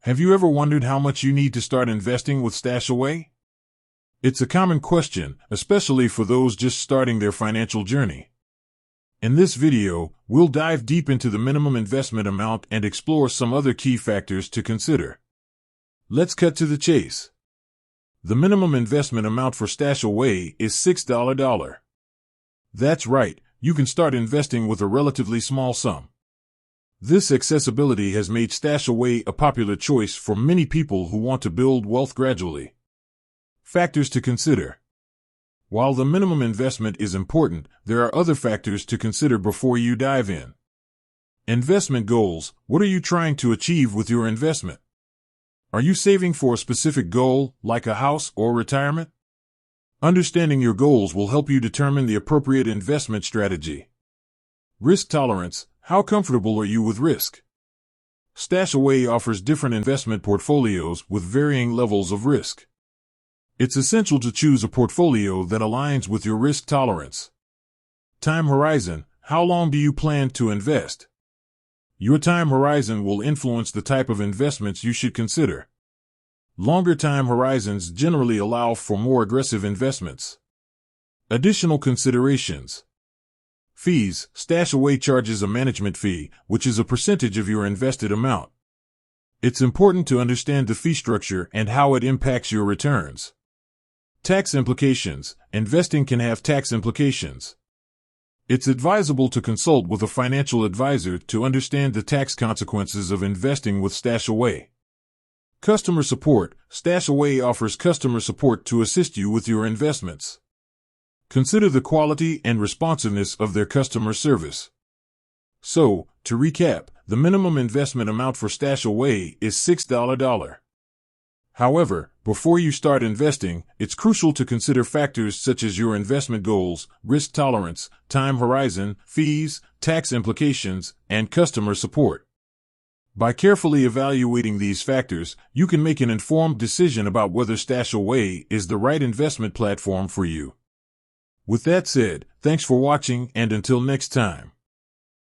Have you ever wondered how much you need to start investing with StashAway? It's a common question, especially for those just starting their financial journey. In this video, we'll dive deep into the minimum investment amount and explore some other key factors to consider. Let's cut to the chase. The minimum investment amount for StashAway is $6. That's right, you can start investing with a relatively small sum. This accessibility has made StashAway a popular choice for many people who want to build wealth gradually. Factors to consider. While the minimum investment is important, there are other factors to consider before you dive in. Investment goals. What are you trying to achieve with your investment? Are you saving for a specific goal, like a house or retirement? Understanding your goals will help you determine the appropriate investment strategy. Risk tolerance. How comfortable are you with risk? StashAway offers different investment portfolios with varying levels of risk. It's essential to choose a portfolio that aligns with your risk tolerance. Time horizon. How long do you plan to invest? Your time horizon will influence the type of investments you should consider. Longer time horizons generally allow for more aggressive investments. Additional considerations. Fees. StashAway charges a management fee, which is a percentage of your invested amount. It's important to understand the fee structure and how it impacts your returns. Tax implications. Investing can have tax implications. It's advisable to consult with a financial advisor to understand the tax consequences of investing with StashAway. Customer support. StashAway offers customer support to assist you with your investments. Consider the quality and responsiveness of their customer service. So, to recap, the minimum investment amount for StashAway is $6. However, before you start investing, it's crucial to consider factors such as your investment goals, risk tolerance, time horizon, fees, tax implications, and customer support. By carefully evaluating these factors, you can make an informed decision about whether StashAway is the right investment platform for you. With that said, thanks for watching, and until next time.